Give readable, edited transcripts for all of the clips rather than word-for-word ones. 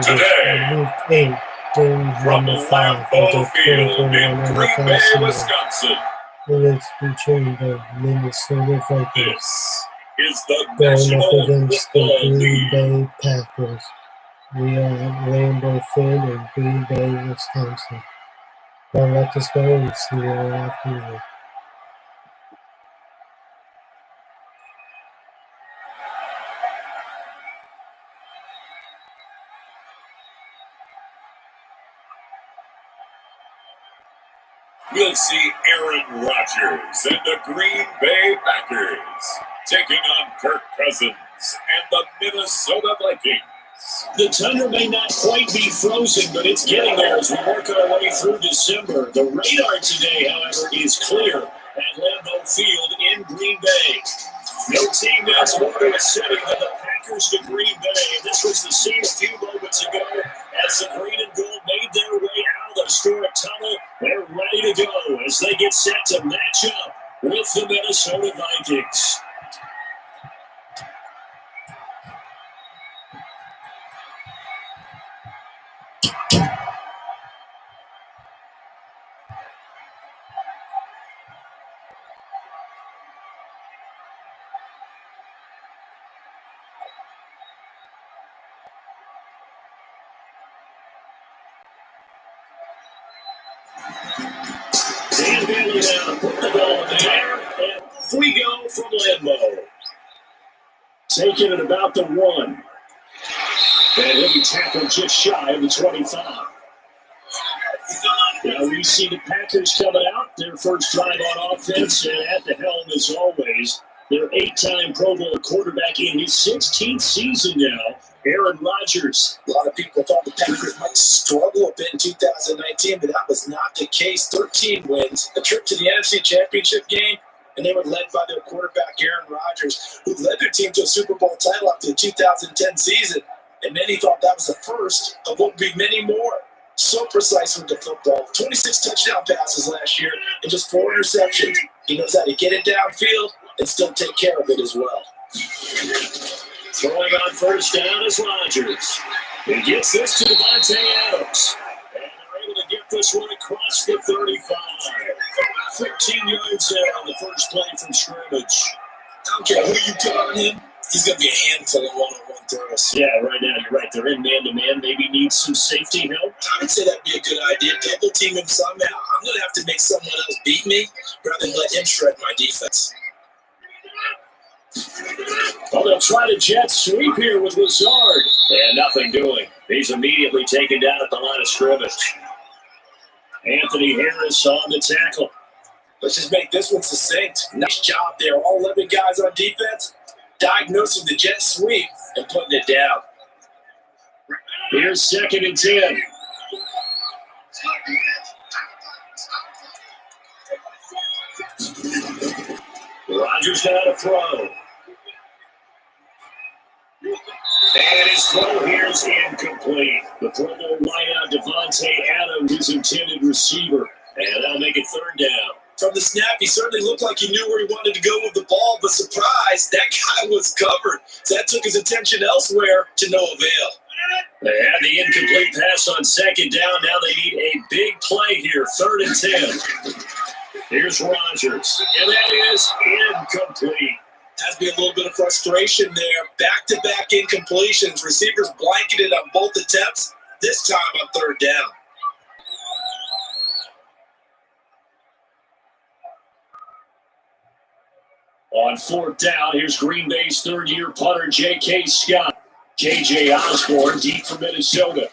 Today, Week 8, Game from 5 of Lambeau the Field in 2021 Green NFL Bay, season. Wisconsin, It is between the Minnesota Vikings this is the going up National against the Football Green League. Bay Packers. We are at Lambeau Field in Green Bay, Wisconsin. Now let us go and see what we have here. We'll see Aaron Rodgers and the Green Bay Packers taking on Kirk Cousins and the Minnesota Vikings. The tundra may not quite be frozen, but it's getting there as we work our way through December. The radar today, however, is clear at Lambeau Field in Green Bay. No team adds more to a setting than the Packers to Green Bay. This was the scene a few moments ago as the green and gold made their way out of the historic tunnel. They're ready to go as they get set to match up with the Minnesota Vikings. Dan Bailey now put the ball in the air, and off we go from Lambeau. Taking it about the 1. And he'll be tackled just shy of the 25. Now we see the Packers coming out, their first drive on offense, and at the helm as always, their 8-time Pro Bowl quarterback in his 16th season now, Aaron Rodgers. A lot of people thought the Packers might struggle a bit in 2019, but that was not the case. 13 wins, a trip to the NFC Championship game, and they were led by their quarterback, Aaron Rodgers, who led their team to a Super Bowl title after the 2010 season. And many thought that was the first of what would be many more. So precise with the football. 26 touchdown passes last year and just 4 interceptions. He knows how to get it downfield and still take care of it as well. Throwing on first down is Rodgers. He gets this to Davante Adams. And they're able to get this one across the 35. 15 yards there on the first play from scrimmage. I don't care who you put on him. He's going to be a handful of one-on-one throws. Yeah, right now you're right. They're in man-to-man. Maybe need some safety help. I would say that'd be a good idea. Double team him somehow. I'm going to have to make someone else beat me rather than let him shred my defense. Well, they'll try to jet sweep here with Lazard. And nothing doing. He's immediately taken down at the line of scrimmage. Anthony Harris on the tackle. Let's just make this one succinct. Nice job there. All 11 guys on defense diagnosing the jet sweep and putting it down. Here's 2nd and 10. Rodgers now to throw. And his throw here is incomplete. The Pro Bowl wideout Davante Adams, his intended receiver. And that'll make it 3rd down. From the snap, he certainly looked like he knew where he wanted to go with the ball, but surprise, that guy was covered. So that took his attention elsewhere to no avail. They had the incomplete pass on 2nd down. Now they need a big play here, 3rd and 10. Here's Rodgers, and that is incomplete. Has been a little bit of frustration there. Back-to-back incompletions. Receivers blanketed on both attempts, this time on 3rd down. On 4th down, here's Green Bay's 3rd-year punter, J.K. Scott. K.J. Osborne, deep for Minnesota.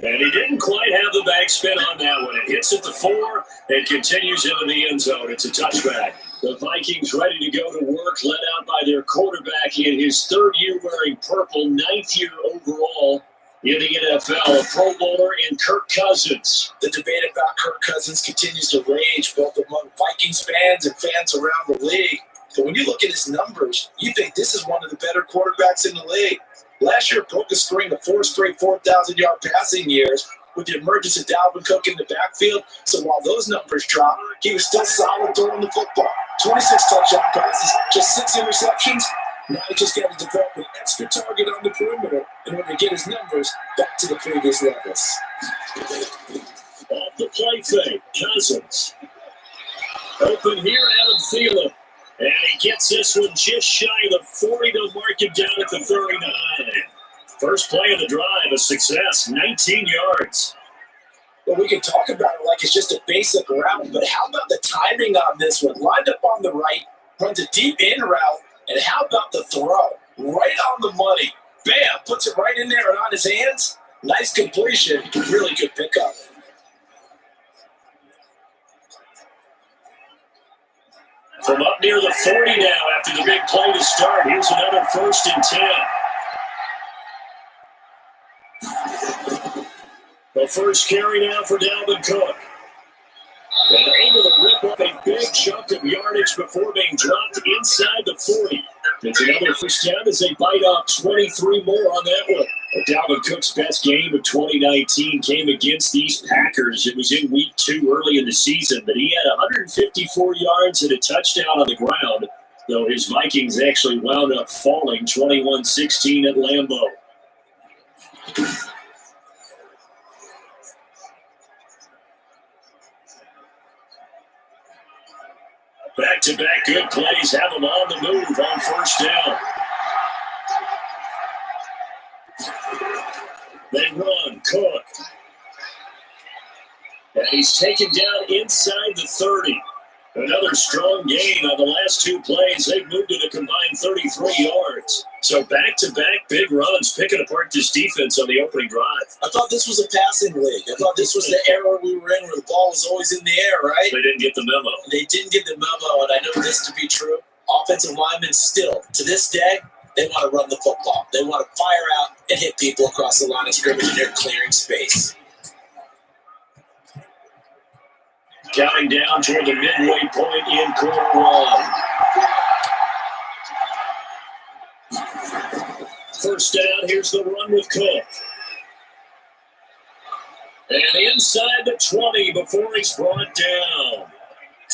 And he didn't quite have the backspin on that one. It hits at the 4 and continues into the end zone. It's a touchback. The Vikings ready to go to work, led out by their quarterback in his 3rd year wearing purple, 9th year overall in the NFL, a Pro Bowler in Kirk Cousins. The debate about Kirk Cousins continues to rage both among Vikings fans and fans around the league. But when you look at his numbers, you think this is one of the better quarterbacks in the league. Last year broke a string of 4 straight 4,000-yard passing years with the emergence of Dalvin Cook in the backfield. So while those numbers dropped, he was still solid throwing the football. 26 touchdown passes, just 6 interceptions. Now he just got to develop an extra target on the perimeter in order to get his numbers back to the previous levels. Off the play fake, Cousins. Open here, Adam Thielen. And he gets this one just shy of the 40 to mark him down at the 39. First play of the drive, a success, 19 yards. Well, we can talk about it like it's just a basic route, but how about the timing on this one? Lined up on the right, runs a deep in route, and how about the throw? Right on the money. Bam, puts it right in there and on his hands. Nice completion, really good pickup. From up near the 40 now after the big play to start. Here's another 1st and 10. The first carry now for Dalvin Cook. And able to rip up a big chunk of yardage before being dropped inside the 40. It's another first down as they bite off 23 more on that one. But Dalvin Cook's best game of 2019 came against these Packers. It was in week 2 early in the season, but he had 154 yards and a touchdown on the ground, though his Vikings actually wound up falling 21-16 at Lambeau. Back-to-back good plays have them on the move on first down. They run, Cook. And he's taken down inside the 30. Another strong gain on the last 2 plays. They've moved it a combined 33 yards. So back-to-back big runs, picking apart this defense on the opening drive. I thought this was a passing league. I thought this was the era we were in where the ball was always in the air, right? They didn't get the memo. They didn't get the memo, and I know this to be true. Offensive linemen still, to this day, they want to run the football. They want to fire out and hit people across the line of scrimmage, and they're clearing space. Counting down toward the midway point in quarter 1. First down, here's the run with Cook. And inside the 20 before he's brought down.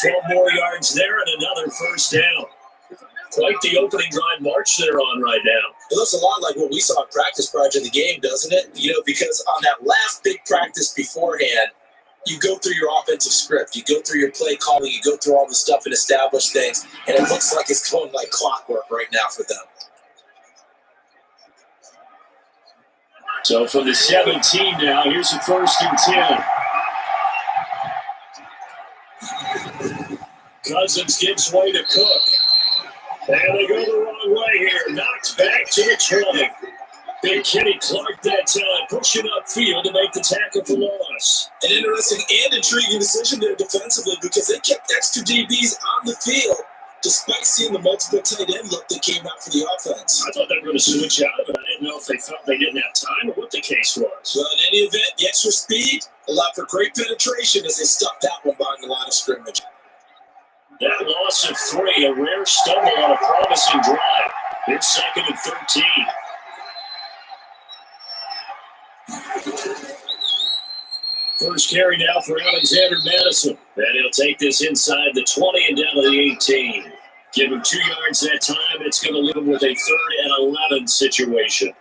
12 more yards there and another first down. Quite the opening drive march they're on right now. It looks a lot like what we saw in practice prior to the game, doesn't it? You know, because on that last big practice beforehand, you go through your offensive script, you go through your play calling, you go through all the stuff and establish things, and it looks like it's going like clockwork right now for them. So from the 17 now, here's a 1st and 10. Cousins gives way to Cook. And they go the wrong way here. Knocked back to the 20. Big Kenny Clark that time, pushing upfield to make the tackle for loss. An interesting and intriguing decision there defensively because they kept extra DBs on the field despite seeing the multiple tight end look that came out for the offense. I thought they were going to switch out of it. I didn't know if they felt they didn't have time or what the case was. Well, in any event, the extra speed allowed for great penetration as they stuffed that one behind the line of scrimmage. That loss of 3, a rare stumble on a promising drive. It's 2nd and 13. First carry now for Alexander Madison. And he'll take this inside the 20 and down to the 18. Give him 2 yards that time, and it's going to leave him with a 3rd and 11 situation.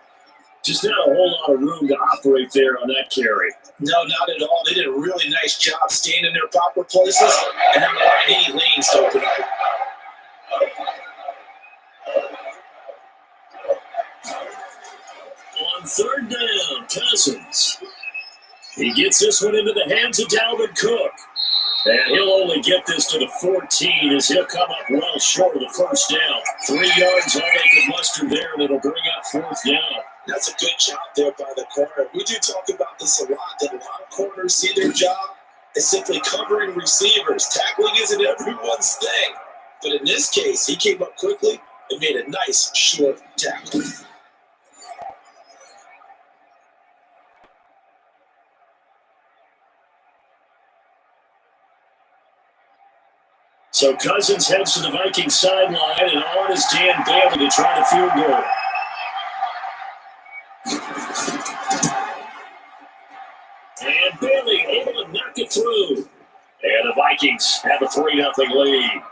Just not a whole lot of room to operate there on that carry. No, not at all. They did a really nice job staying in their proper places and not allowing any lanes to open up. On 3rd down, Cousins. He gets this one into the hands of Dalvin Cook. And he'll only get this to the 14 as he'll come up well short of the first down. 3 yards all they can muster there, and it'll bring up 4th down. That's a good job there by the corner. We do talk about this a lot, that a lot of corners see their job as simply covering receivers. Tackling isn't everyone's thing. But in this case, he came up quickly and made a nice short tackle. So Cousins heads to the Vikings sideline, and on is Dan Bailey to try the field goal. And Bailey able to knock it through. And the Vikings have a 3-0 lead.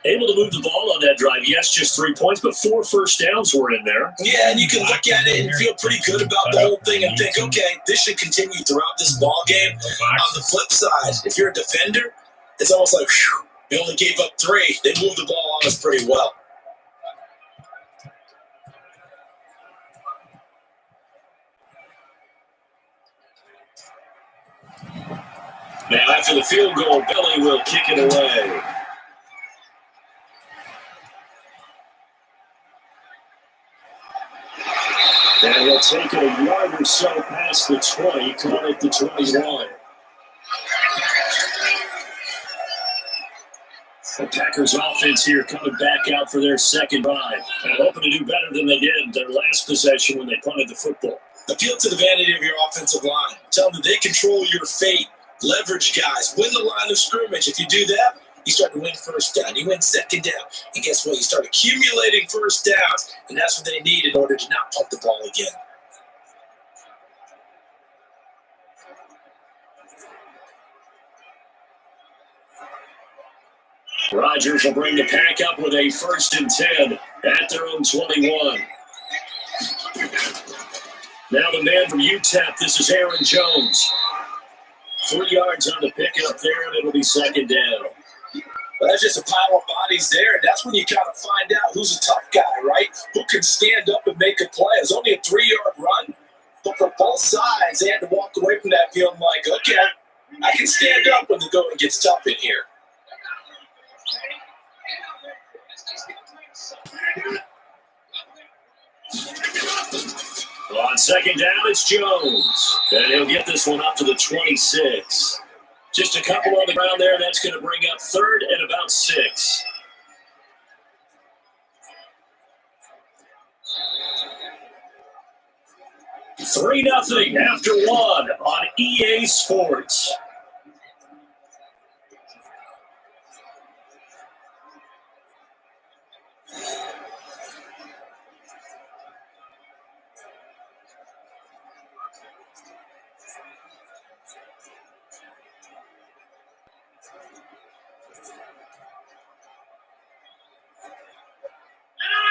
Able to move the ball on that drive. Yes, just 3 points, but 4 first downs were in there. Yeah, and you can look at it and feel pretty good about the whole thing and think, okay, this should continue throughout this ball game. On the flip side, if you're a defender, it's almost like, whew, we only gave up 3. They moved the ball on us pretty well. Now, after the field goal, Billy will kick it away. And he'll take it a yard or so past the 20, caught at the 21. The Packers offense here coming back out for their second drive. And hoping to do better than they did their last possession when they punted the football. Appeal to the vanity of your offensive line. Tell them that they control your fate. Leverage guys. Win the line of scrimmage. If you do that, you start to win first down. You win second down. And guess what? You start accumulating first downs. And that's what they need in order to not punt the ball again. Rodgers will bring the Pack up with a 1st and 10 at their own 21. Now the man from UTEP, this is Aaron Jones. 3 yards on the pickup there, and it'll be 2nd down. Well, that's just a pile of bodies there, and that's when you kind of find out who's a tough guy, right? Who can stand up and make a play. It's only a 3-yard run, but for both sides, they had to walk away from that feeling like, okay, I can stand up when the going gets tough in here. Well, on 2nd down, it's Jones. And he'll get this one up to the 26. Just a couple on the ground there. That's going to bring up 3rd and about 6. Three 0 after 1 on EA Sports.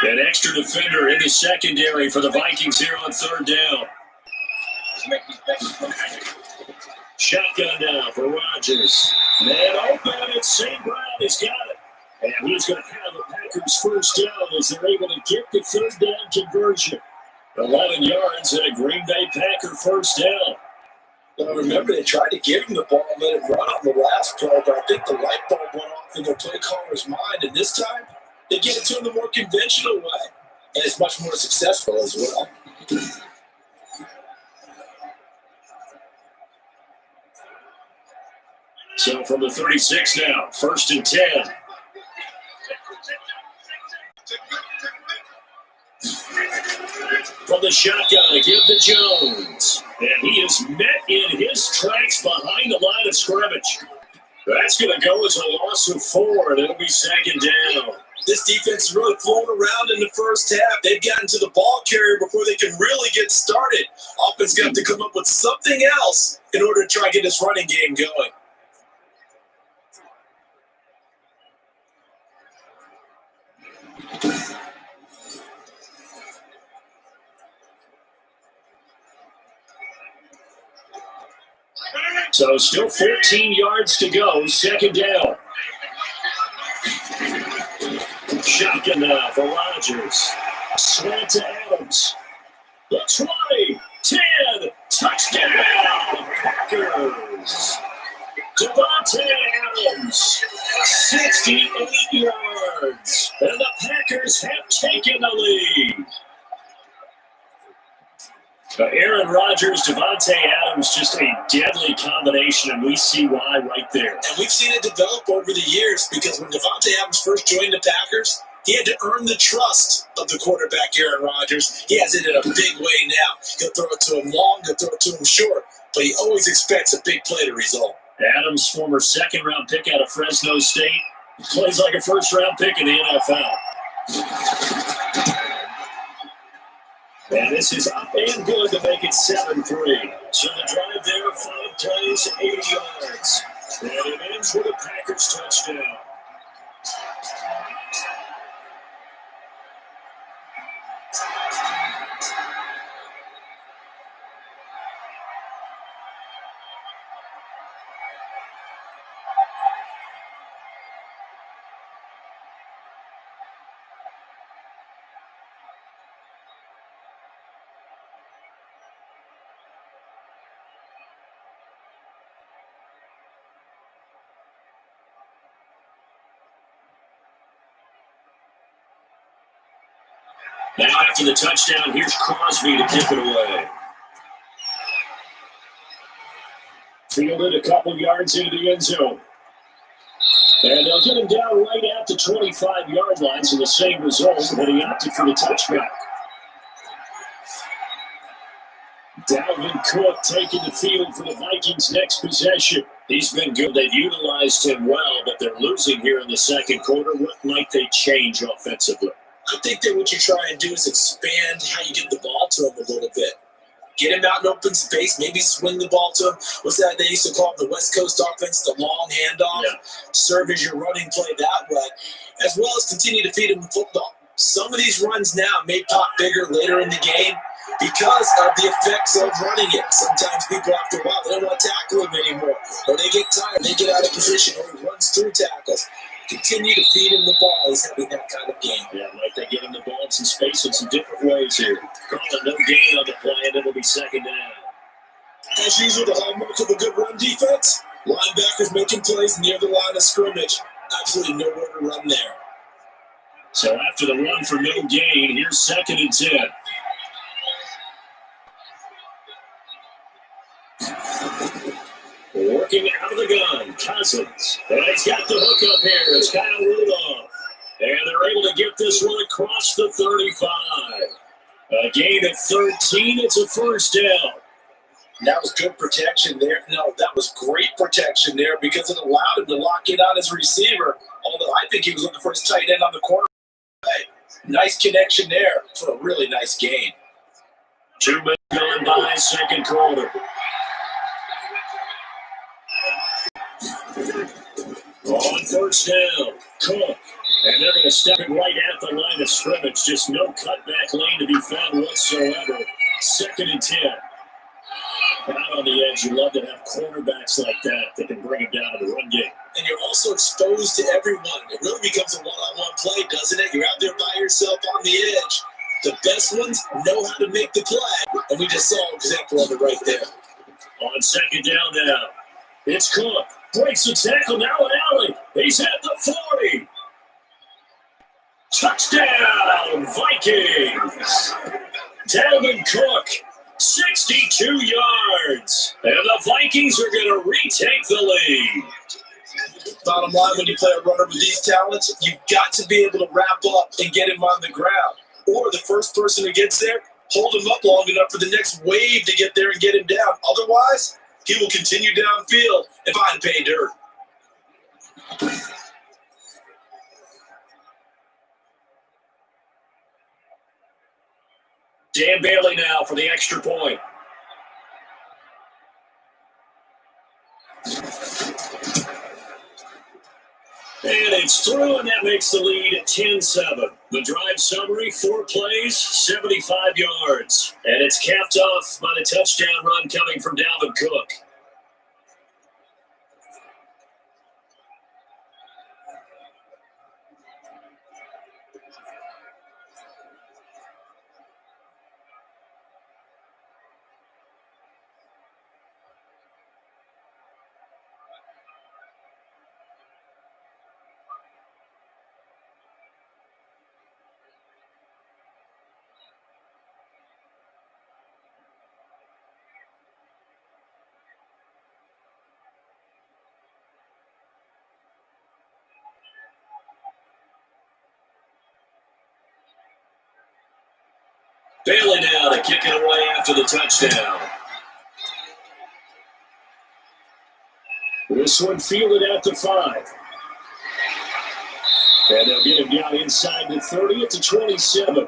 An extra defender in the secondary for the Vikings here on 3rd down. Shotgun now for Rodgers. Man open, it's St. Brown. He's got it. And he's going to have the Packers 1st down as they're able to get the 3rd down conversion. 11 yards and a Green Bay Packer 1st down. Well, remember, they tried to give him the ball and let him run on the last play, but I think the light bulb went off in their play caller's mind, and this time, they get it to him the more conventional way, and it's much more successful as well. So from the 36 now, 1st and 10. From the shotgun to give to Jones. And he is met in his tracks behind the line of scrimmage. That's going to go as a loss of 4, and it'll be 2nd down. This defense is really flowing around in the first half. They've gotten to the ball carrier before they can really get started. Offense got to come up with something else in order to try and get this running game going. So still 14 yards to go, 2nd down. Shotgun now for Rodgers. Slant to Adams. The 20, 10, touchdown, Packers. Davante Adams, 68 yards, and the Packers have taken the lead. Aaron Rodgers, Davante Adams, just a deadly combination, and we see why right there. And we've seen it develop over the years because when Davante Adams first joined the Packers, he had to earn the trust of the quarterback, Aaron Rodgers. He has it in a big way now. He'll throw it to him long, he'll throw it to him short, but he always expects a big play to result. Adams, former 2nd-round pick out of Fresno State, plays like a 1st-round pick in the NFL. And this is up and good to make it 7-3. So the drive there, 5 plays, 80 yards. And it ends with a Packers touchdown. Now after the touchdown, here's Crosby to kick it away. Fielded a couple yards into the end zone. And they'll get him down right at the 25-yard line, so the same result, but he opted for the touchback. Dalvin Cook taking the field for the Vikings' next possession. He's been good. They've utilized him well, but they're losing here in the second quarter. What might they change offensively? I think that what you try and do is expand how you get the ball to him a little bit. Get him out in open space, maybe swing the ball to him. What's that they used to call it, the West Coast offense, the long handoff? Yeah. Serve as your running play that way, as well as continue to feed him the football. Some of these runs now may pop bigger later in the game because of the effects of running it. Sometimes people, after a while, they don't want to tackle him anymore, or they get tired, they get out of position, or he runs through tackles. Continue to feed him the ball. He's having that kind of game. Yeah, like they get him the ball in some space in some different ways here. Calling no gain on the play, and it'll be second down. As usual, the hallmark of a good run defense, linebackers making plays near the line of scrimmage. Absolutely nowhere to run there. So after the run for no gain, here's 2nd and 10. Working out of the gun, Cousins. And he's got the hook up here. It's Kyle Rudolph. And they're able to get this one across the 35. A gain of 13. It's a first down. That was good protection there. No, that was great protection there because it allowed him to lock in on his receiver. Although I think he was looking for his tight end on the corner. Nice connection there for a really nice gain. 2 minutes gone by, second quarter. On first down, Cook. And they're going to step it right at the line of scrimmage. Just no cutback lane to be found whatsoever. 2nd and 10. Out on the edge, you love to have cornerbacks like that can bring him down to the run game. And you're also exposed to everyone. It really becomes a one-on-one play, doesn't it? You're out there by yourself on the edge. The best ones know how to make the play. And we just saw an example of it right there. On second down now, it's Cook. Breaks the tackle, now an alley. He's at the 40. Touchdown, Vikings. Dalvin Cook, 62 yards. And the Vikings are going to retake the lead. Bottom line, when you play a runner with these talents, you've got to be able to wrap up and get him on the ground. Or the first person who gets there, hold him up long enough for the next wave to get there and get him down. Otherwise, he will continue downfield and find pay dirt. Dan Bailey now for the extra point. And it's through, and that makes the lead 10-7. The drive summary, 4 plays, 75 yards. And it's capped off by the touchdown run coming from Dalvin Cook. Bailey now to kick it away after the touchdown. This one fielded at the 5. And they'll get him down inside the 30 at the 27.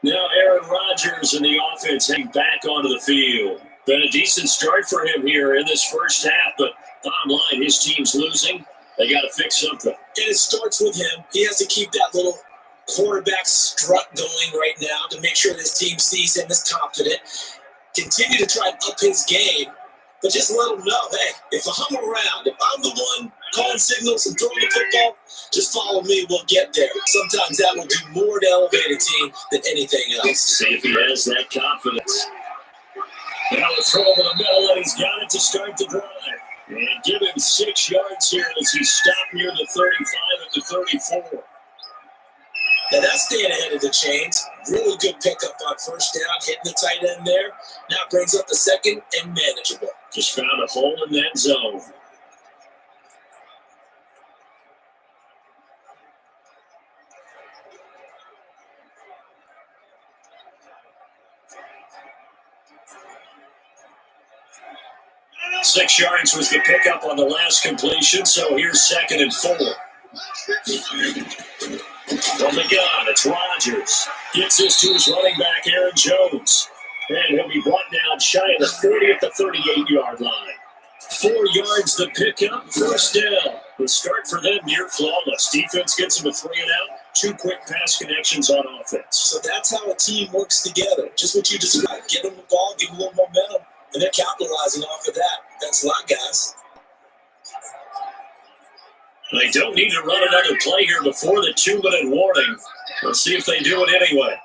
Now Aaron Rodgers and the offense heading back onto the field. Been a decent start for him here in this first half, but bottom line, his team's losing. They got to fix something. And it starts with him. He has to keep that little quarterback strut going right now to make sure his team sees him as confident. Continue to try and up his game, but just let him know, hey, if I'm around, if I'm the one calling signals and throwing the football, just follow me, we'll get there. Sometimes that will do more to elevate a team than anything else. See if he has that confidence. Now a throw over the middle, and he's got it to start the drive. And give him 6 yards here as he stopped near the 35 at the 34. Now that's staying ahead of the chains. Really good pickup on first down, hitting the tight end there. Now brings up the second and manageable. Just found a hole in that zone. Six yards was the pickup on the last completion, so here's 2nd and 4. From the gun, it's Rodgers. Gets this to his running back, Aaron Jones. And he'll be brought down shy of the 40 at the 38-yard line. 4 yards the pickup, first down. The start for them near flawless. Defense gets them a 3 and out. 2 quick pass connections on offense. So that's how a team works together. Just what you described. Give them the ball, give them a little momentum, and they're capitalizing off of that. Thanks a lot, guys. They don't need to run another play here before the 2-minute warning. Let's see if they do it anyway.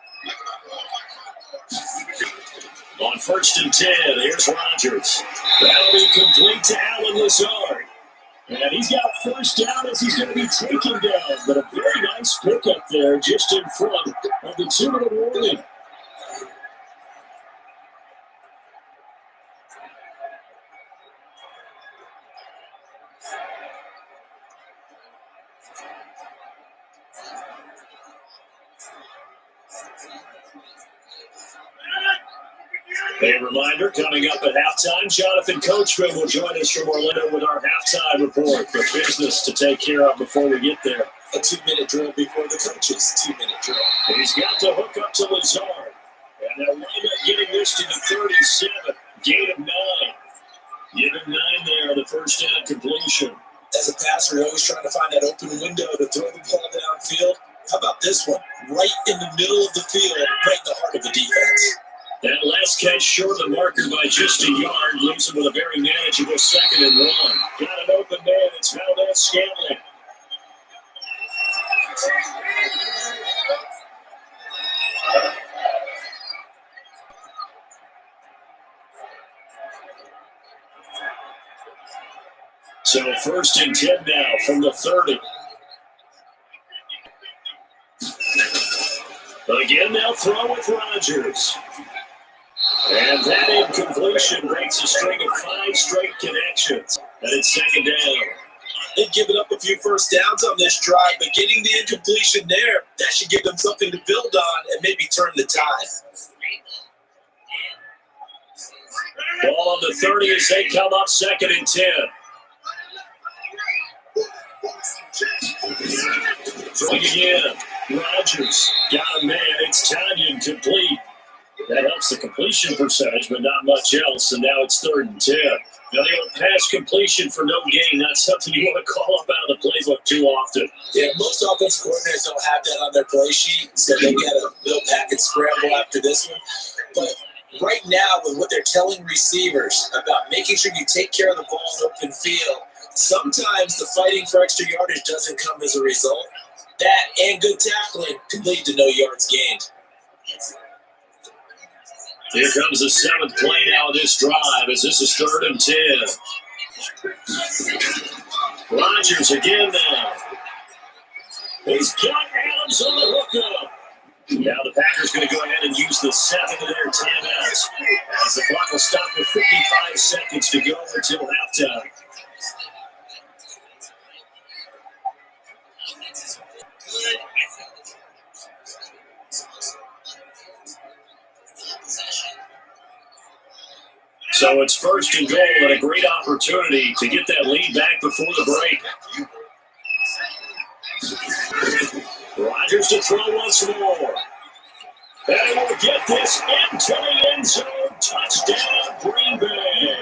On 1st and 10, here's Rodgers. That'll be complete to Allen Lazard. And he's got first down as he's going to be taken down. But a very nice pickup there just in front of the 2-minute warning. A reminder, coming up at halftime, Jonathan Coachman will join us from Orlando with our halftime report. The business to take care of before we get there. A 2-minute drill before the coaches. 2-minute drill. He's got the hook up to Lazard. And they'll wind up getting this to the 37. Gain of 9. Give him 9 there on the first down completion. As a passer, you're always trying to find that open window to throw the ball downfield. How about this one? Right in the middle of the field, right in the heart of the defense. That last catch short of the marker by just a yard leaves him with a very manageable 2nd and 1. Got an open man. It's Valdez-Scantling. So 1st and 10 now from the 30. Again, they'll throw with Rodgers. And that incompletion breaks a string of 5 straight connections. And it's 2nd down. They've given up a few first downs on this drive, but getting the incompletion there, that should give them something to build on and maybe turn the tide. Ball on the 30 as they come up 2nd and 10. Throwing again. Rodgers got a man. It's Tanyan complete. That helps the completion percentage, but not much else. And now it's 3rd and 10. Now the old pass completion for no gain, not something you want to call up out of the playbook too often. Yeah, most offensive coordinators don't have that on their play sheet, so they got a little pack and scramble after this one. But right now, with what they're telling receivers about making sure you take care of the ball in open field, sometimes the fighting for extra yardage doesn't come as a result. That and good tackling can lead to no yards gained. Here comes the 7th play now of this drive as this is 3rd and 10. Rodgers again now. He's got Adams on the hookup. Now the Packers going to go ahead and use the 7 of their timeouts as the clock will stop with 55 seconds to go until halftime. So it's 1st and goal and a great opportunity to get that lead back before the break. Rodgers to throw once more. And he will get this into the end zone. Touchdown, Green Bay.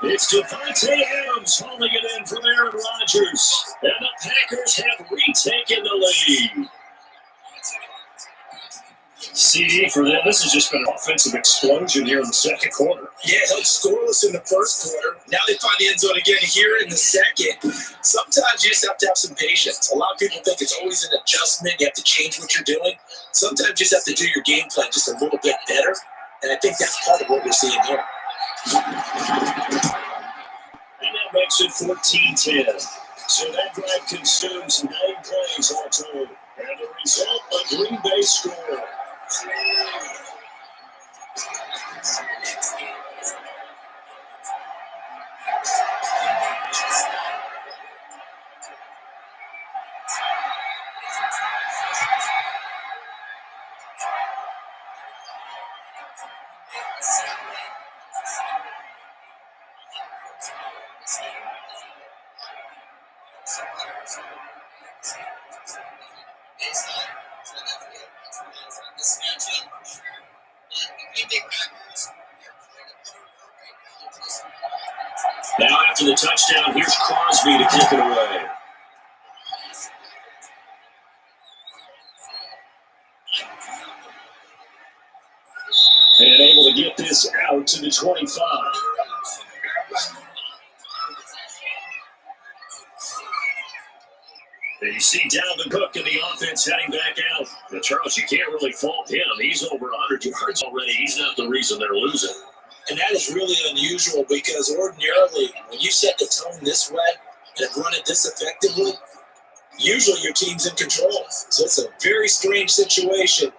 It's Devontae Adams hauling it in from Aaron Rodgers. And the Packers have retaken the lead. CD for them. This has just been an offensive explosion here in the second quarter. Yeah, held scoreless in the first quarter. Now they find the end zone again here in the second. Sometimes you just have to have some patience. A lot of people think it's always an adjustment. You have to change what you're doing. Sometimes you just have to do your game plan just a little bit better. And I think that's part of what we're seeing here. And that may makes it 14-10. So that drive consumes 9 plays all told. And the result, a Green Bay score. Now after the touchdown, here's Crosby to kick it away. And able to get this out to the 25. And you see Dalvin Cook in the offense heading back out. But Charles, you can't really fault him. He's over 100 yards already. He's not the reason they're losing. And that is really unusual because ordinarily, when you set the tone this way and run it this effectively, usually your team's in control. So it's a very strange situation.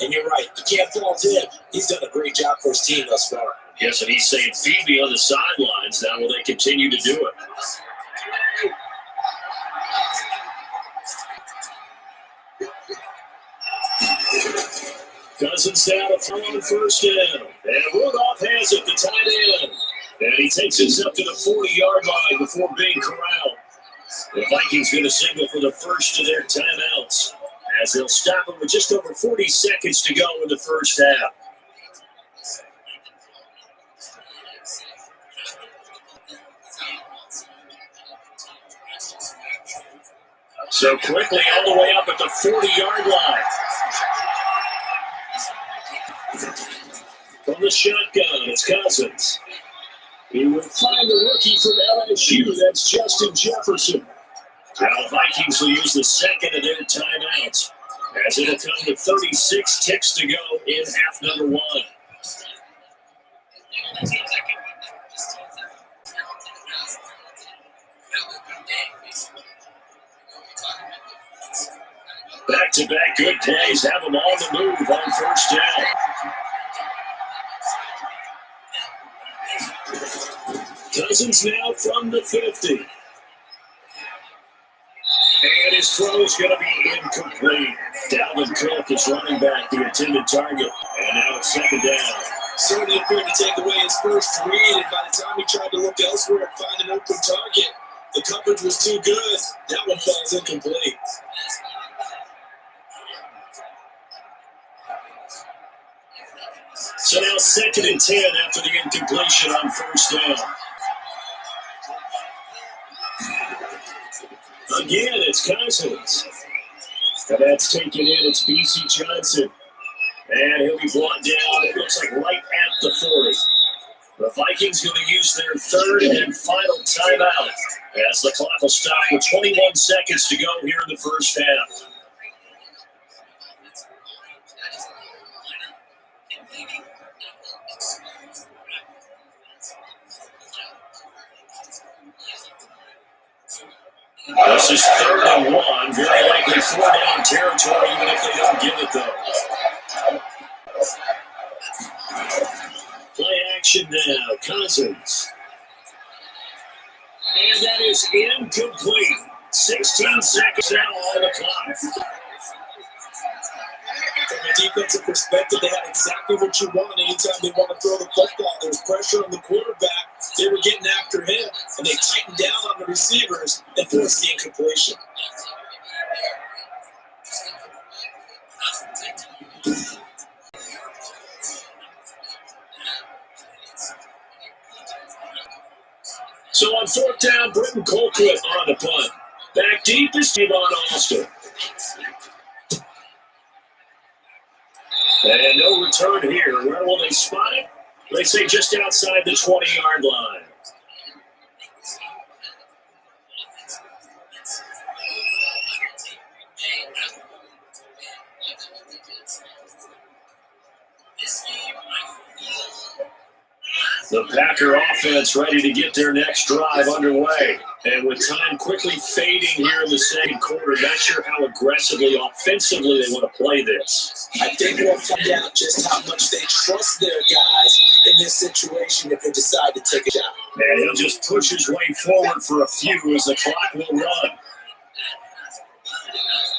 And you're right, you can't fault him. He's done a great job for his team thus far. Yes, and he's saying, feed me on the sidelines. Now will they continue to do it? Cousins down to throw on first down. And Rudolph has it, the tight end. And he takes us up to the 40-yard line before being corralled. The Vikings going to signal for the first of their timeouts, as they'll stop it with just over 40 seconds to go in the first half. So quickly all the way up at the 40-yard line. From the shotgun, it's Cousins. He will find the rookie from LSU. That's Justin Jefferson. Now the Vikings will use the second of their timeouts, as it'll come to 36 ticks to go in half number 1. Back-to-back good plays have them on the move on first down. Cousins now from the 50. And his throw is going to be incomplete. Dalvin Cook is running back, the intended target. And now it's second down. Certainly appeared to take away his first read, and by the time he tried to look elsewhere and find an open target, the coverage was too good. That one falls incomplete. So now 2nd and 10 after the incompletion on first down. Again, it's Cousins. And that's taken in. It's B.C. Johnson. And he'll be brought down, it looks like right at the 40. The Vikings going to use their third and final timeout, as the clock will stop with 21 seconds to go here in the first half. This is 3rd and 1. Very likely 4-down territory, even if they don't get it, though. Play action now. Cousins. And that is incomplete. 16 seconds now on the clock. From a defensive perspective, they had exactly what you want anytime they want to throw the football. There was pressure on the quarterback. They were getting after him, and they tightened down on the receivers and forced the incompletion. So on 4th down, Britton Colquitt on the punt. Back deep is Devon Austin. And no return here. Where will they spot it? They say just outside the 20-yard line. The Packer offense ready to get their next drive underway. And with time quickly fading here in the second quarter, not sure how aggressively, offensively they want to play this. I think we'll find out just how much they trust their guys in this situation if they decide to take a shot. And he'll just push his way forward for a few as the clock will run.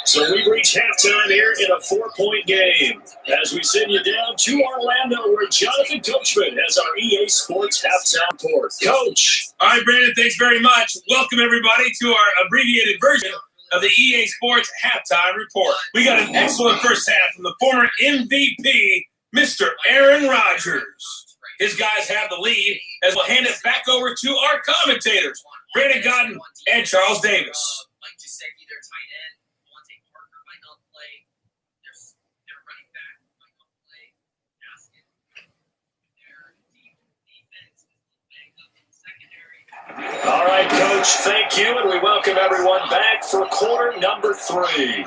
So we've reached halftime here in a 4-point game. As we send you down to Orlando, where Jonathan Coachman has our EA Sports halftime report. Coach. All right, Brandon, thanks very much. Welcome, everybody, to our abbreviated version of the EA Sports halftime report. We got an excellent first half from the former MVP, Mr. Aaron Rodgers. His guys have the lead as we'll hand it back over to our commentators, Brandon Godden and Charles Davis. All right, Coach, thank you, and we welcome everyone back for quarter number 3.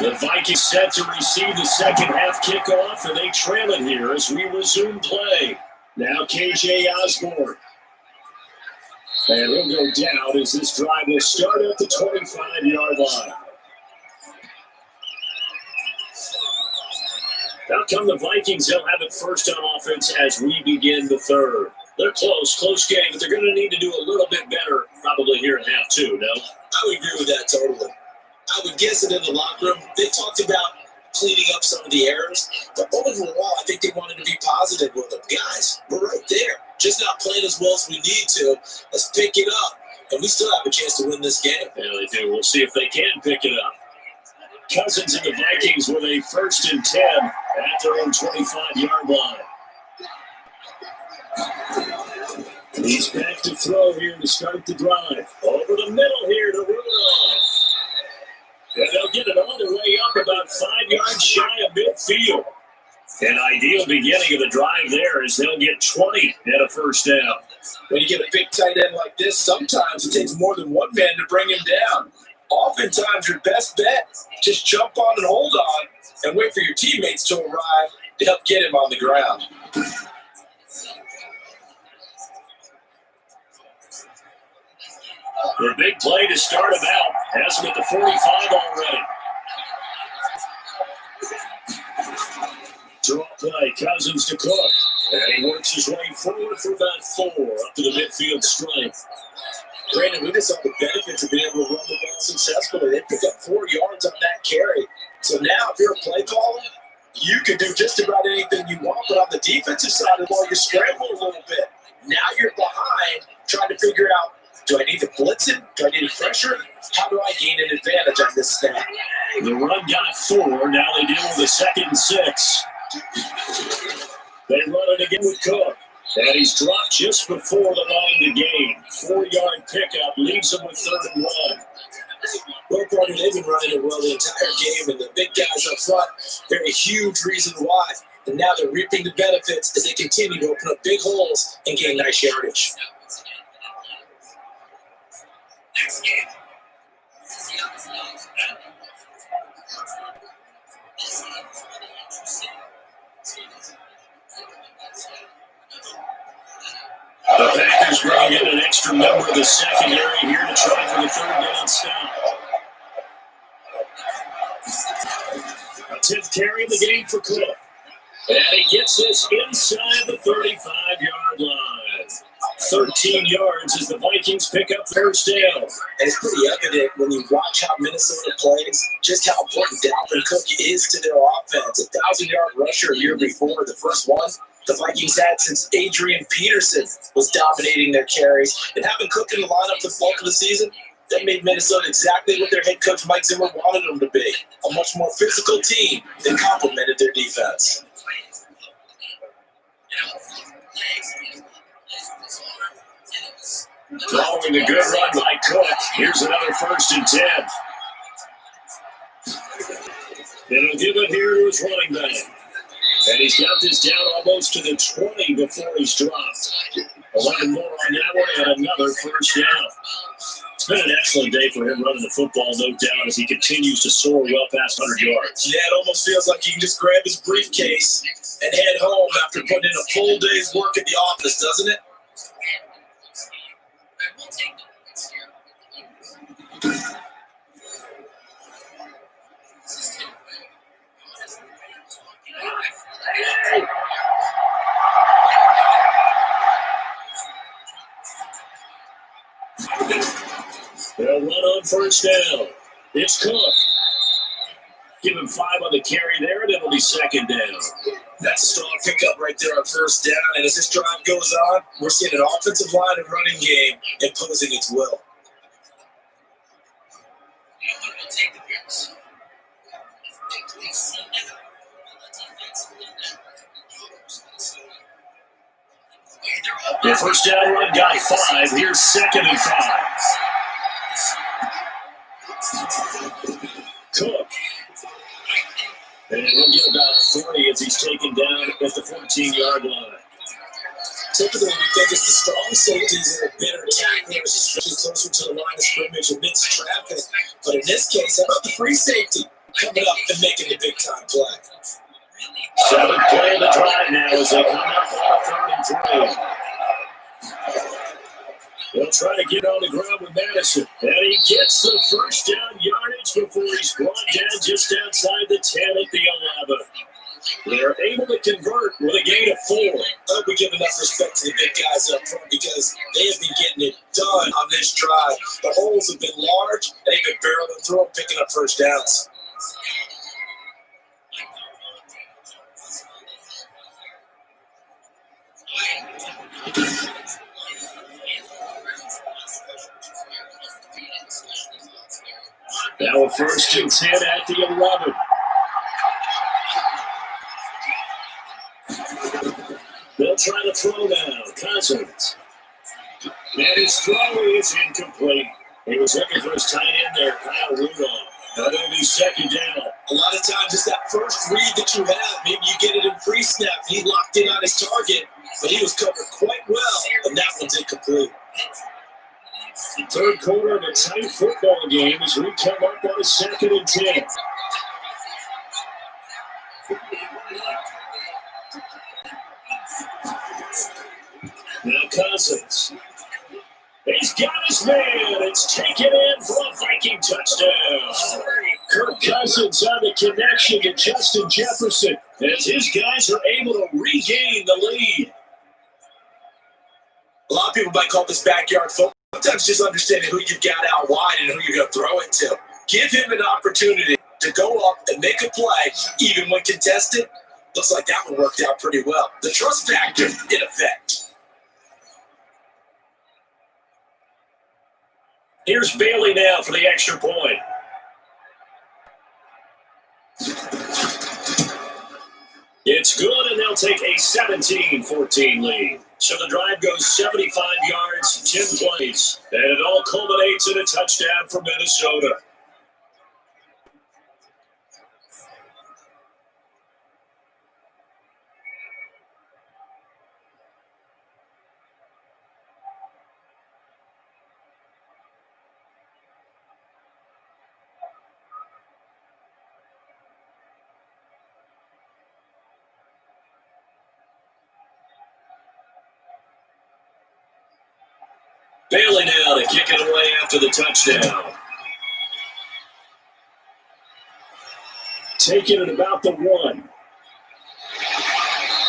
The Vikings set to receive the second half kickoff, and they trail it here as we resume play. Now KJ Osborne. And he'll go down as this drive will start at the 25-yard line. Now come the Vikings. They'll have it first on offense as we begin the third. They're close game, but they're going to need to do a little bit better probably here in half 2, no? I would agree with that totally. I would guess it in the locker room. They talked about cleaning up some of the errors, but overall, I think they wanted to be positive with them. Guys, we're right there. Just not playing as well as we need to. Let's pick it up, and we still have a chance to win this game. Yeah, they do. We'll see if they can pick it up. Cousins and the Vikings with a 1st and 10 at their own 25-yard line. He's back to throw here to start the drive. Over the middle here to Rudolph. And they'll get it all the way up about 5 yards shy of midfield. An ideal beginning of the drive there as they'll get 20 at a first down. When you get a big tight end like this, sometimes it takes more than one man to bring him down. Oftentimes, your best bet, just jump on and hold on and wait for your teammates to arrive to help get him on the ground. Their big play to start him out. Has him at the 45 already. Draw play, Cousins to Cook. And he works his way forward for about 4 up to the midfield stripe. Brandon, we just saw the benefits of being able to run the ball successfully. They picked up 4 yards on that carry. So now if you're a play caller, you can do just about anything you want. But on the defensive side of the ball, you're scrambling a little bit. Now you're behind trying to figure out, do I need to blitz it? Do I need to pressure? How do I gain an advantage on this snap? The run got 4. Now they deal with a 2nd and 6. They run it again with Cook. And he's dropped just before the line to gain. 4-yard pickup leaves him with 3rd and 1. Well, partner, they've been running it well the entire game, and the big guys up front, they're a huge reason why. And now they're reaping the benefits as they continue to open up big holes and gain nice yardage. The Packers bring in an extra member of the secondary here to try for the 3rd down stop. A 10th carry of the game for Cook. And he gets this inside the 35-yard line. 13 yards as the Vikings pick up first down. And it's pretty evident when you watch how Minnesota plays, just how important Dalvin Cook is to their offense. A 1,000-yard rusher a year before, the first one the Vikings had since Adrian Peterson was dominating their carries. And having Cook in the lineup for the bulk of the season, That made Minnesota exactly what their head coach Mike Zimmer wanted them to be, a much more physical team that complemented their defense. Following a good run by Cook, here's another 1st and 10. And he'll give it here to his running back. And he's got this down almost to the 20 before he's dropped. 11 more on that one and another 1st down. It's been an excellent day for him running the football, no doubt, as he continues to soar well past 100 yards. Yeah, it almost feels like he can just grab his briefcase and head home after putting in a full day's work at the office, doesn't it? They'll run on 1st down. It's Cook. Give him 5 on the carry there, and it'll be 2nd down. That's a strong pickup right there on 1st down. And as this drive goes on, we're seeing an offensive line and running game imposing its will. The 1st down run got 5. Here's 2nd and 5. Cook. And he'll get about 30 as he's taken down at the 14-yard line. Typically, we think it's the strong safeties that are better tacklers, especially closer to the line of scrimmage amidst traffic. But in this case, how about the free safety coming up and making the big-time play? 7th play of the drive now as they come up on 3rd and 3. They'll try to get on the ground with Madison. And he gets the 1st down yardage before he's brought down just outside the 10 at the 11. They're able to convert with a gain of 4. I hope we give enough respect to the big guys up front because they have been getting it done on this drive. The holes have been large, and they've been barreling through them, picking up 1st downs. Now a 1st and 10 at the 11. They'll try to throw now. Cousins. And his throw is incomplete. He was looking for his tight end there, Kyle Rudolph. But it'll be 2nd down. A lot of times it's that first read that you have. Maybe you get it in pre-snap. He locked in on his target, but he was covered quite well, and that one's incomplete. 3rd quarter of a tight football game as we come up on a 2nd and 10. Now Cousins. He's got his man. It's taken in for a Viking touchdown. Kirk Cousins on the connection to Justin Jefferson as his guys are able to regain the lead. A lot of people might call this backyard football. Sometimes just understanding who you've got out wide and who you're going to throw it to. Give him an opportunity to go up and make a play, even when contested. Looks like that one worked out pretty well. The trust factor in effect. Here's Bailey now for the extra point. It's good, and they'll take a 17-14 lead. So the drive goes 75 yards, 10 plays, and it all culminates in a touchdown for Minnesota. Bailey now to kick it away after the touchdown. Taking it about the 1.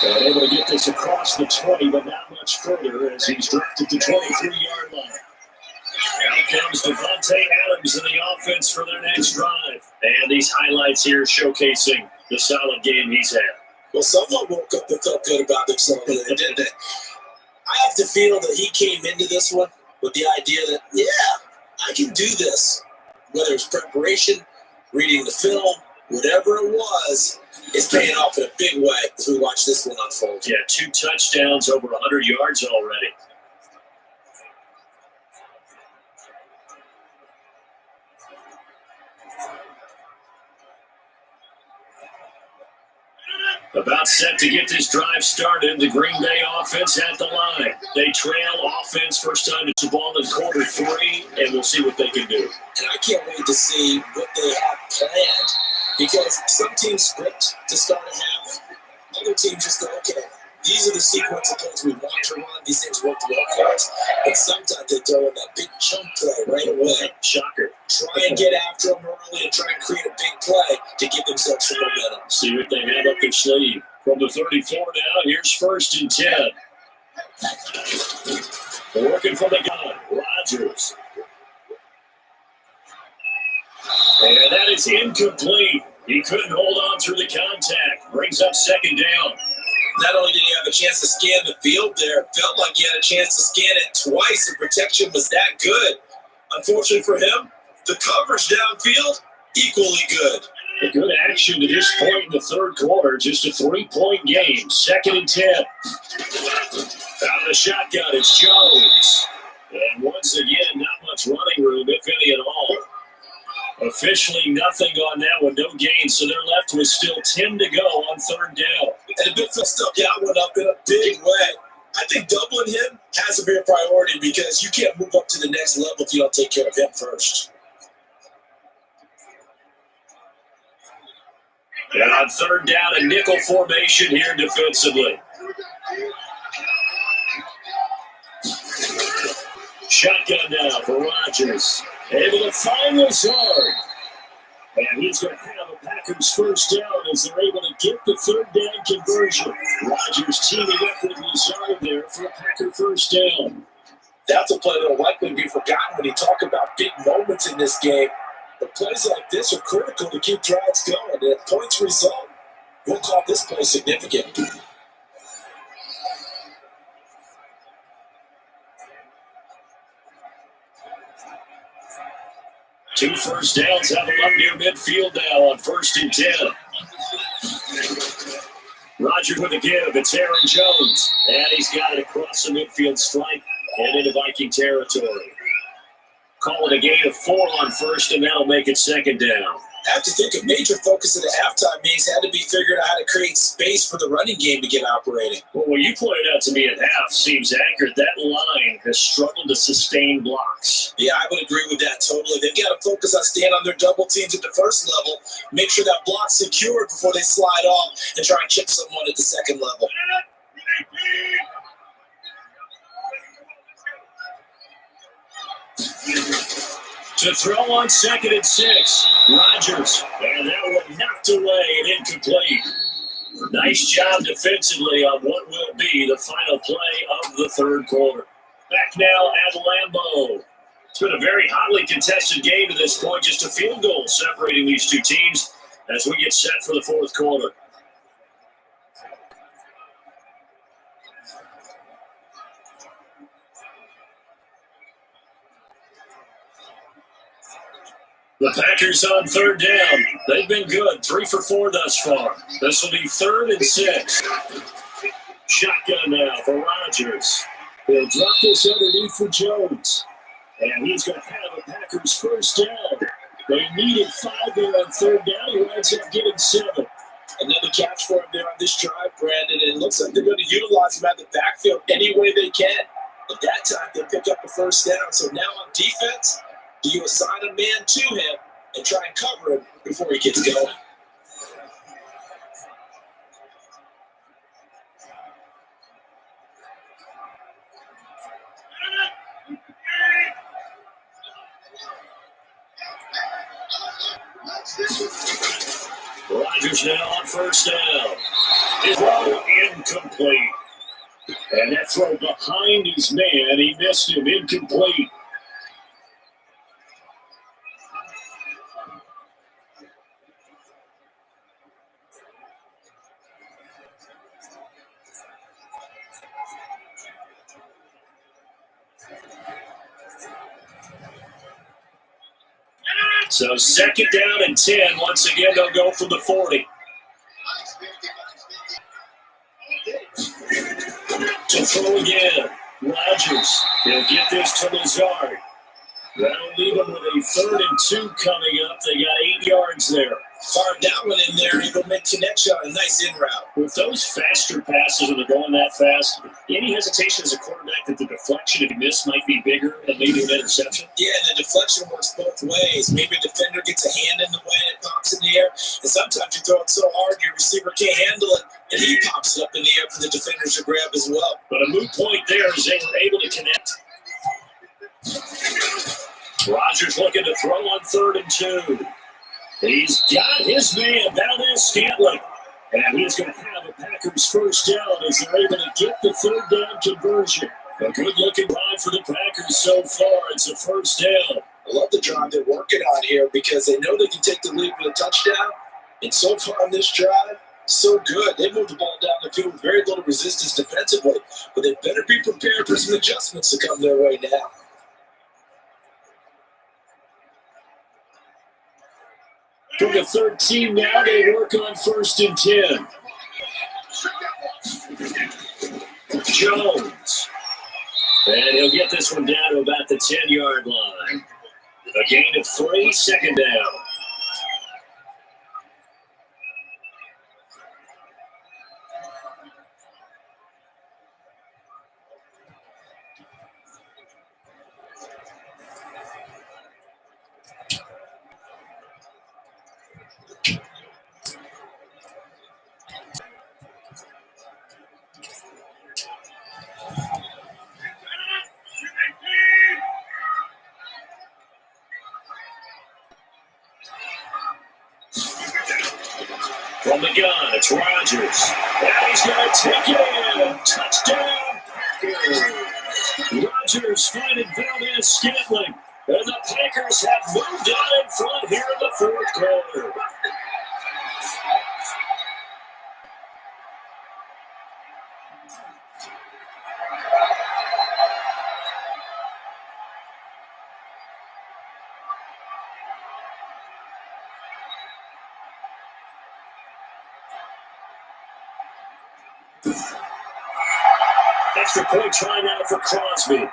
And able to get this across the 20, but not much further as he's dropped at the 23-yard line. Now comes Devontae Adams in the offense for their next drive. And these highlights here showcasing the solid game he's had. Well, someone woke up and felt good about themselves, didn't they? I have to feel that he came into this one with the idea that, yeah, I can do this. Whether it's preparation, reading the film, whatever it was, it's paying off in a big way as we watch this one unfold. Yeah, 2 touchdowns, over 100 yards already. About set to get this drive started. The Green Bay offense at the line. They trail offense first time to the ball in quarter 3, and we'll see what they can do. And I can't wait to see what they have planned, because some teams script to start a half. Other teams just go, okay, these are the sequence of plays we want to run. These things work well for us. And sometimes they throw in that big chunk play right away. Shocker. Try and get after them early and try and create a big play to give themselves some momentum. See what they have up their sleeve. From the 34 now, here's 1st and 10. They're working from the gun. Rodgers. And that is incomplete. He couldn't hold on through the contact. Brings up 2nd down. Not only did he have a chance to scan the field there, it felt like he had a chance to scan it twice. The protection was that good. Unfortunately for him, the coverage downfield, equally good. A good action to this point in the 3rd quarter. Just a 3-point game. 2nd and 10. Out of the shotgun, it's Jones. And once again, not much running room, if any at all. Officially nothing on that one, no gain, so they're left with still 10 to go on 3rd down. And the midfield stuff that one up in a big way. I think doubling him has to be a priority, because you can't move up to the next level if you don't take care of him first. And on 3rd down, a nickel formation here defensively. Shotgun now for Rodgers. Able to find this hard. And he's going to have a Packers 1st down as they're able to get the 3rd down conversion. Rodgers teaming up with Lazard there for a Packer 1st down. That's a play that will likely be forgotten when you talk about big moments in this game. But plays like this are critical to keep drives going. And if points result, we'll call this play significant. 2 first downs have them up near midfield now on 1st and 10. Roger with a give. It's Aaron Jones. And he's got it across the midfield stripe and into Viking territory. Call it a gain of 4 on 1st, and that'll make it 2nd down. I have to think a major focus of the halftime meetings had to be figuring out how to create space for the running game to get operating. Well, what you pointed out to me at half seems accurate. That line has struggled to sustain blocks. Yeah, I would agree with that totally. They've got to focus on staying on their double teams at the 1st level, make sure that block's secured before they slide off, and try and chip someone at the 2nd level. To throw on 2nd and 6, Rodgers, and that one knocked away and incomplete. Nice job defensively on what will be the final play of the 3rd quarter. Back now at Lambeau. It's been a very hotly contested game to this point, just a field goal separating these two teams as we get set for the 4th quarter. The Packers on 3rd down. They've been good. 3 for 4 thus far. This will be 3rd and 6. Shotgun now for Rodgers. He'll drop this underneath for Jones. And he's going to have a Packers 1st down. They needed 5 there on 3rd down. He winds up getting 7. Another catch for him there on this drive, Brandon. And it looks like they're going to utilize him at the backfield any way they can. At that time, they pick up the 1st down. So now on defense, do you assign a man to him and try and cover him before he gets going? Rodgers now on 1st down. His throw incomplete. And that throw behind his man, he missed him, incomplete. So second down and 10. Once again, they'll go from the 40. To throw again. Rodgers. He'll get this to Lazard. That'll leave them with a 3rd and 2 coming up. They got 8 yards there. Fired that one in there, and he'll make connection on a nice in route. With those faster passes, when they're going that fast, any hesitation as a quarterback that the deflection, if you miss, might be bigger and leading to an interception? Yeah, and the deflection works both ways. Maybe a defender gets a hand in the way and it pops in the air. And sometimes you throw it so hard your receiver can't handle it, and he pops it up in the air for the defenders to grab as well. But a moot point there is they were able to connect. Rodgers looking to throw on 3rd and 2. He's got his man, Valdez-Scantling. And he's going to have a Packers first down as they're able to get the 3rd down conversion. A good-looking drive for the Packers so far. It's a first down. I love the drive they're working on here because they know they can take the lead with a touchdown. And so far on this drive, so good. They moved the ball down the field with very little resistance defensively. But they better be prepared for some adjustments to come their way now. From the 13 now, they work on 1st and 10. Jones. And he'll get this one down to about the 10-yard line. A gain of 3, 2nd down. From the gun, it's Rodgers. And he's going to take it in. Touchdown, Packers. Rodgers finding Valdez-Scantling. And the Packers have moved on in front here in the 4th quarter. Extra point try now for Crosby.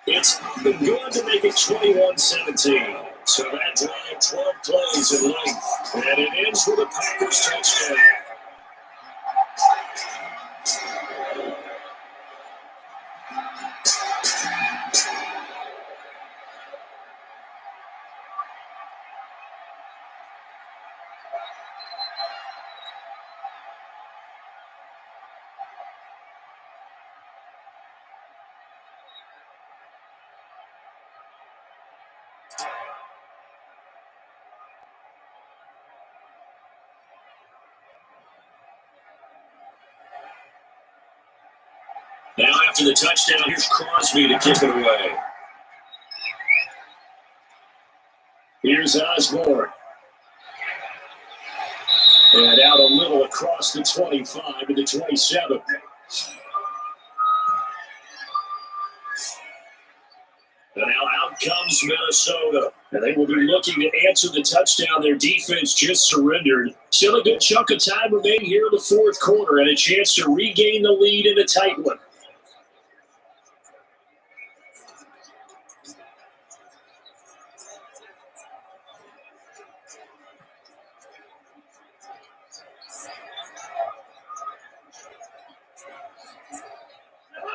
It's been good to make it 21-17. So that drive, 12 plays in length. And it ends with a Packers touchdown. Now after the touchdown, here's Crosby to kick it away. Here's Osborne. And out a little across the 25 to the 27. And now out comes Minnesota. And they will be looking to answer the touchdown their defense just surrendered. Still a good chunk of time remaining here in the 4th quarter and a chance to regain the lead in a tight one.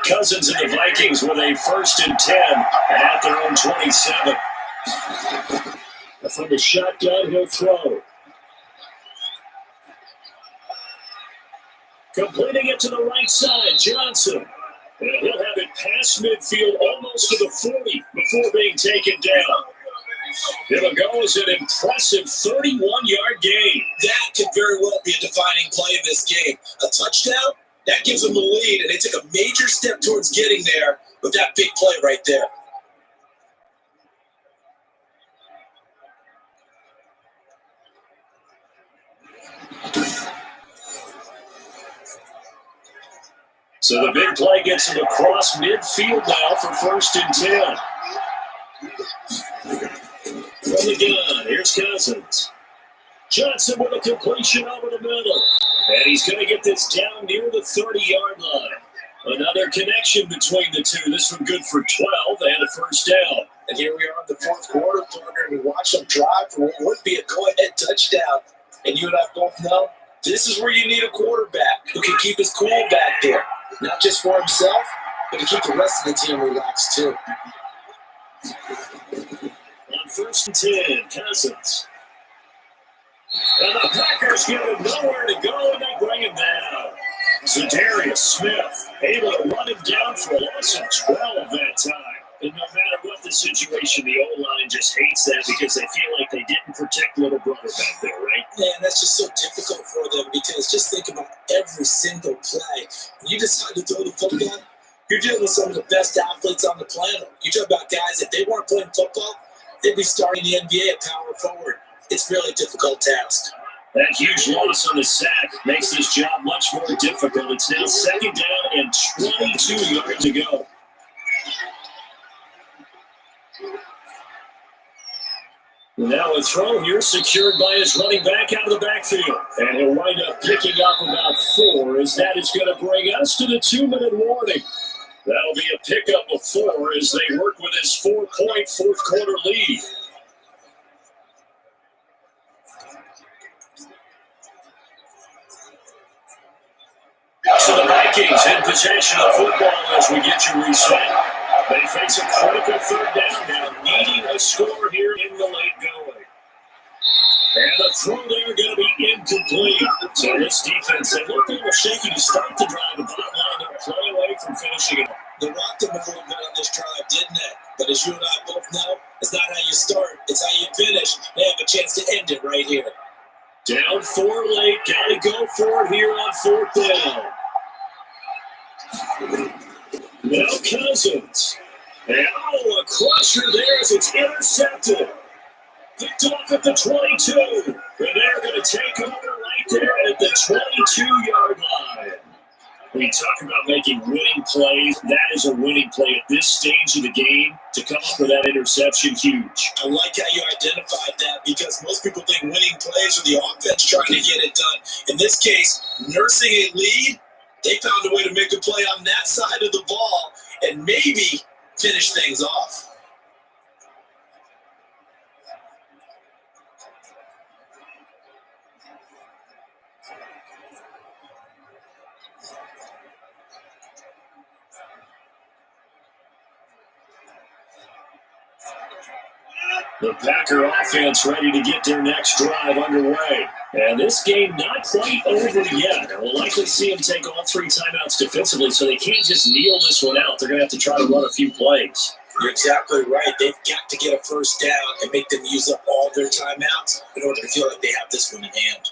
Cousins and the Vikings with a 1st and 10 at their own 27. From the shotgun, he'll throw. Completing it to the right side, Johnson. And he'll have it past midfield almost to the 40 before being taken down. It'll go as an impressive 31-yard gain. That could very well be a defining play in this game. A touchdown? That gives them the lead, and they took a major step towards getting there with that big play right there. So the big play gets him across midfield now for 1st and 10. From the gun, here's Cousins. Johnson with a completion over the middle. And he's going to get this down near the 30-yard line. Another connection between the two. This one good for 12 and a 1st down. And here we are in the 4th quarter, partner, and we watch them drive for what would be a go-ahead touchdown. And you and I both know this is where you need a quarterback who can keep his cool back there. Not just for himself, but to keep the rest of the team relaxed too. On 1st and 10, Cousins. And the Packers get him nowhere to go, and they bring him down. Za'Darius Smith able to run him down for a loss of 12 that time. And no matter what the situation, the O-line just hates that because they feel like they didn't protect little brother back there, right? Man, that's just so difficult for them because just think about every single play. When you decide to throw the football, you're dealing with some of the best athletes on the planet. You talk about guys, if they weren't playing football, they'd be starting the NBA at power forward. It's really a difficult task. That huge loss on the sack makes this job much more difficult. It's now 2nd down and 22 yards to go. Now a throw here secured by his running back out of the backfield. And he'll wind up picking up about 4 as that is going to bring us to the 2-minute warning. That'll be a pickup of 4 as they work with his 4-point 4th quarter lead. So the Vikings in possession of football as we get you reset. They face a critical 3rd down now, needing a score here in the late going. And the throw there going to be incomplete. So this defense, they looked a little shaky to start the drive, but bottom line, they're playing away from finishing it. They rocked them a little bit on this drive, didn't they? But as you and I both know, it's not how you start, it's how you finish. They have a chance to end it right here. Down 4 late, got to go for it here on 4th down. Now Cousins. And a crusher there as it's intercepted. Picked off at the 22. And they're going to take over right there at the 22-yard line. When you talk about making winning plays, that is a winning play at this stage of the game. To come up with that interception, huge. I like how you identified that because most people think winning plays are the offense trying to get it done. In this case, nursing a lead, they found a way to make a play on that side of the ball and maybe finish things off. The Packer offense ready to get their next drive underway. And this game not quite over yet. We'll likely see them take all 3 timeouts defensively, so they can't just kneel this one out. They're going to have to try to run a few plays. You're exactly right. They've got to get a 1st down and make them use up all their timeouts in order to feel like they have this one in hand.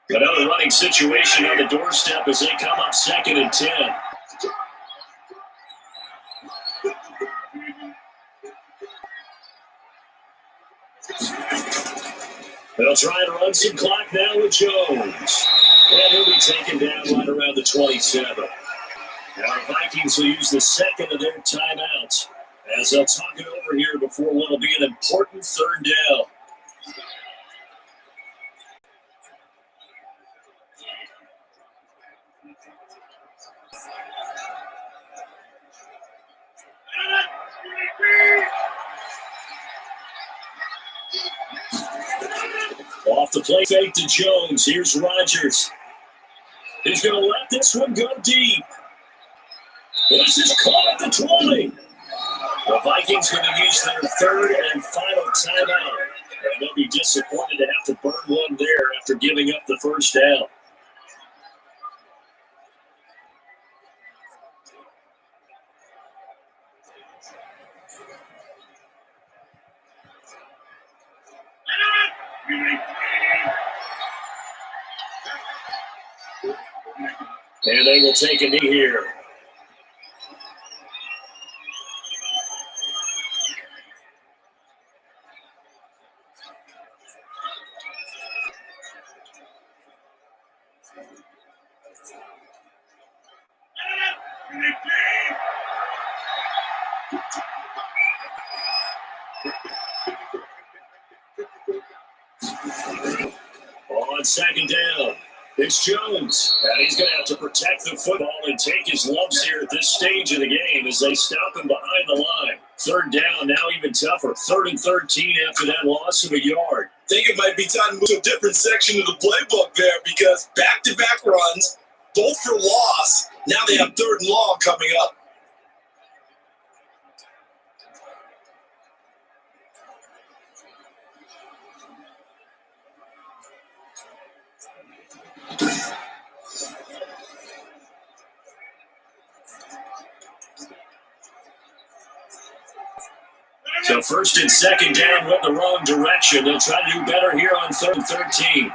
Another running situation on the doorstep as they come up 2nd and 10. They'll try and run some clock now with Jones. And he'll be taken down right around the 27. Now the Vikings will use the 2nd of their timeouts as they'll talk it over here before what will be an important 3rd down. Off the play fake to Jones. Here's Rodgers. He's going to let this one go deep. This is caught at the 20. The Vikings going to use their 3rd and final timeout. And they'll be disappointed to have to burn one there after giving up the 1st down. And they will take a knee here. On second down, it's Jones, and he's going to have to protect the football and take his lumps here at this stage of the game as they stop him behind the line. Third down, now even tougher. 3rd and 13 after that loss of a yard. I think it might be time to move to a different section of the playbook there because back-to-back runs, both for loss. Now they have 3rd and long coming up. So 1st and 2nd down went the wrong direction. They'll try to do better here on 3rd and 13.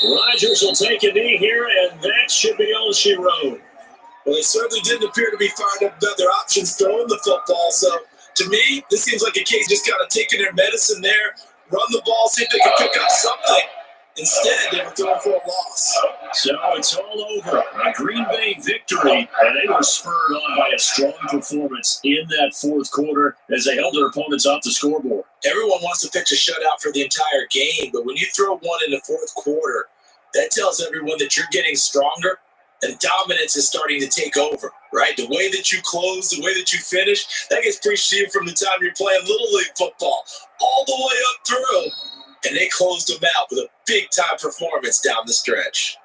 Rodgers will take a knee here, and that should be all she wrote. Well, they certainly didn't appear to be fired up about their options throwing the football. So, to me, this seems like a case just kind of taking their medicine there, run the ball, see if they can pick up something. Instead, they were throwing for a loss. So it's all over. A Green Bay victory, and they were spurred on by a strong performance in that 4th quarter as they held their opponents off the scoreboard. Everyone wants to pitch a shutout for the entire game, but when you throw one in the 4th quarter, that tells everyone that you're getting stronger and dominance is starting to take over, right? The way that you close, the way that you finish, that gets appreciated from the time you're playing Little League football all the way up through. And they closed them out with a big-time performance down the stretch.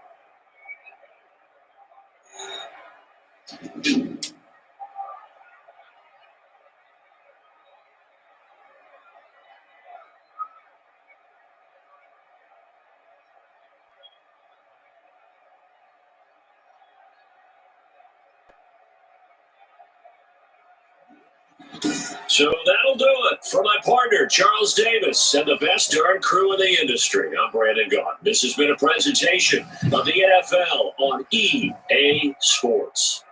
So that'll do it for my partner, Charles Davis, and the best darn crew in the industry. I'm Brandon Gaunt. This has been a presentation of the NFL on EA Sports.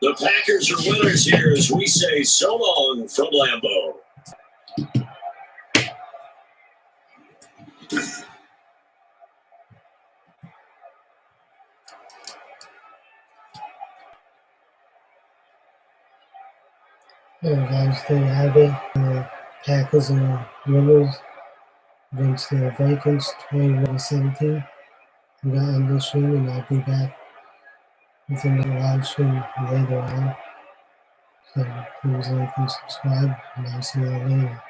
The Packers are winners here as we say so long from Lambeau. Alright guys, there you have it. The Packers are winners against the Vikings 21-17. I'm going to end this stream and I'll be back with another live stream later on. So please like and subscribe and I'll see you later.